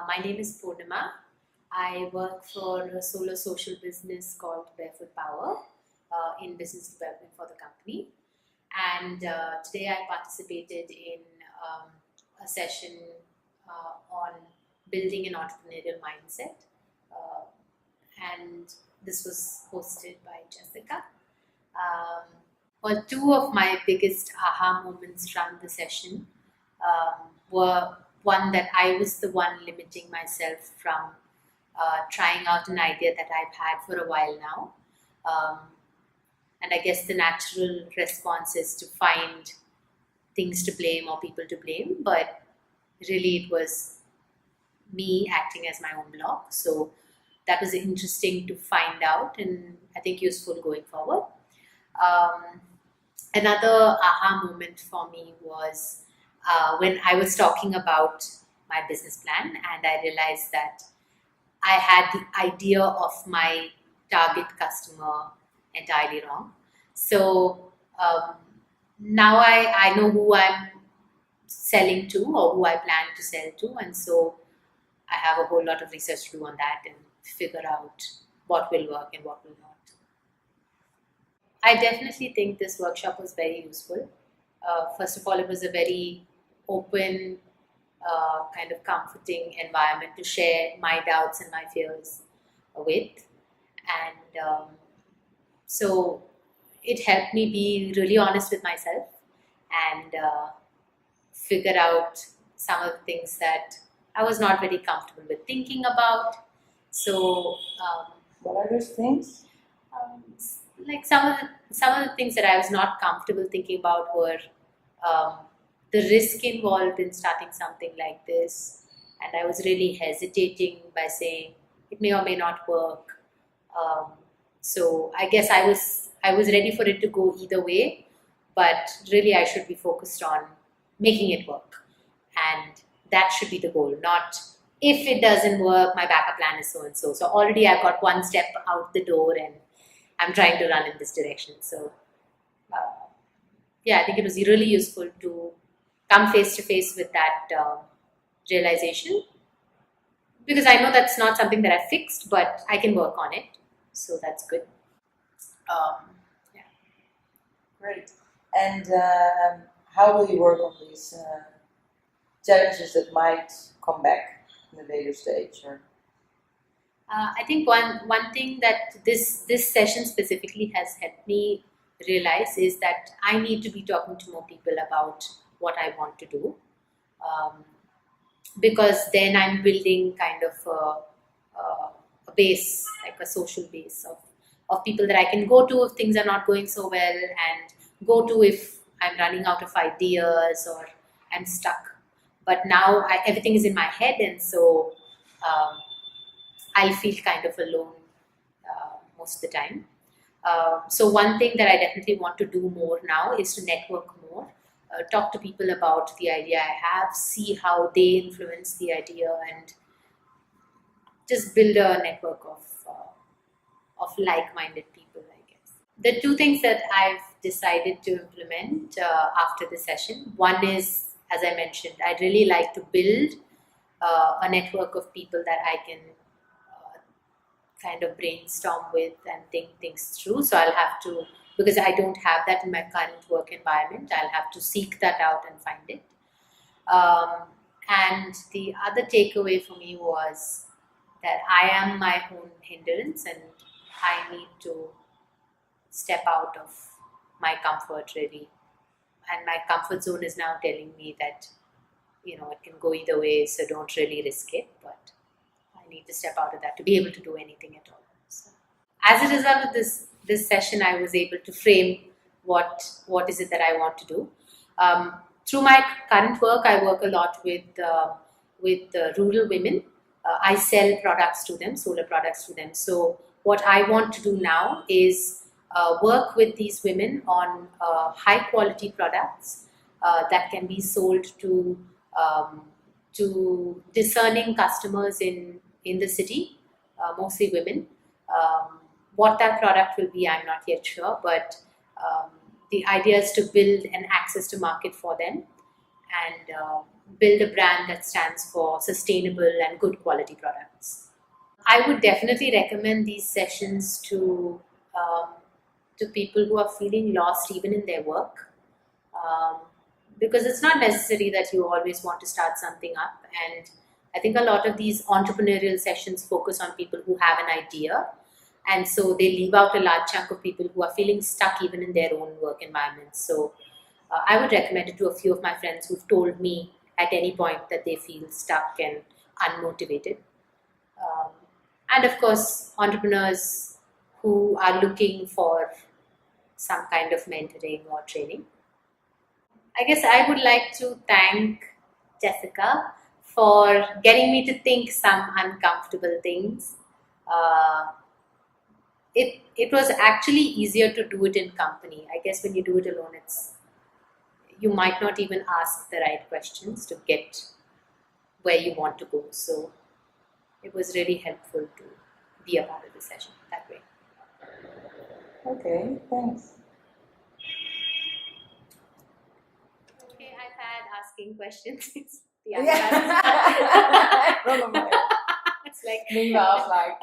My name is Purnima. I work for a solo social business called Barefoot Power in business development for the company. And today I participated in a session on building an entrepreneurial mindset. And this was hosted by Jessica. Well, two of my biggest aha moments from the session were one, that I was the one limiting myself from trying out an idea that I've had for a while now. And I guess the natural response is to find things to blame or people to blame, but really it was me acting as my own block. So that was interesting to find out, and I think useful going forward. Another aha moment for me was when I was talking about my business plan, and I realized that I had the idea of my target customer entirely wrong. So now I know who I'm selling to or who I plan to sell to, and so I have a whole lot of research to do on that and figure out what will work and what will not. I definitely think this workshop was very useful. First of all, it was a very open, kind of comforting environment to share my doubts and my fears with. And so it helped me be really honest with myself and figure out some of the things that I was not very comfortable with thinking about. So what are those things? Like some of the things that I was not comfortable thinking about were the risk involved in starting something like this, and I was really hesitating by saying it may or may not work. So I guess I was ready for it to go either way, but really I should be focused on making it work, and that should be the goal, not if it doesn't work, my backup plan is so and so. So already I've got one step out the door and I'm trying to run in this direction. So yeah, I think it was really useful to come face to face with that realization, because I know that's not something that I fixed, but I can work on it. So that's good. Yeah. Great. And how will you work on these challenges that might come back in a later stage? Or I think one thing that this session specifically has helped me realize is that I need to be talking to more people about what I want to do, because then I'm building kind of a base, like a social base of people that I can go to if things are not going so well, and go to if I'm running out of ideas or I'm stuck. But now everything is in my head, and so I'll feel kind of alone most of the time. So one thing that I definitely want to do more now is to network more, talk to people about the idea I have, see how they influence the idea, and just build a network of like-minded people, I guess. The two things that I've decided to implement after the session, one is, as I mentioned, I'd really like to build a network of people that I can kind of brainstorm with and think things through. So I'll have to, because I don't have that in my current work environment, I'll have to seek that out and find it. And the other takeaway for me was that I am my own hindrance, and I need to step out of my comfort, really. And my comfort zone is now telling me that, it can go either way, so don't really risk it. But I need to step out of that to be able to do anything at all. So, as a result of this session, I was able to frame what is it that I want to do. Through my current work, I work a lot with rural women. I sell products to them, solar products to them. So what I want to do now is work with these women on high quality products that can be sold to discerning customers in the city, mostly women. What that product will be, I'm not yet sure, but the idea is to build an access to market for them, and build a brand that stands for sustainable and good quality products. I would definitely recommend these sessions um, to people who are feeling lost even in their work, um, because it's not necessary that you always want to start something up. And I think a lot of these entrepreneurial sessions focus on people who have an idea, and so they leave out a large chunk of people who are feeling stuck even in their own work environments. So I would recommend it to a few of my friends who've told me at any point that they feel stuck and unmotivated. Um, and of course, entrepreneurs who are looking for some kind of mentoring or training. I guess I would like to thank Jessica for getting me to think some uncomfortable things. Uh, it was actually easier to do it in company. I guess when you do it alone, you might not even ask the right questions to get where you want to go. So it was really helpful to be a part of the session that way. Okay, thanks. Okay, I've had asking questions. It's the Yeah. answer. I don't know. It's like Meanwhile, I was like,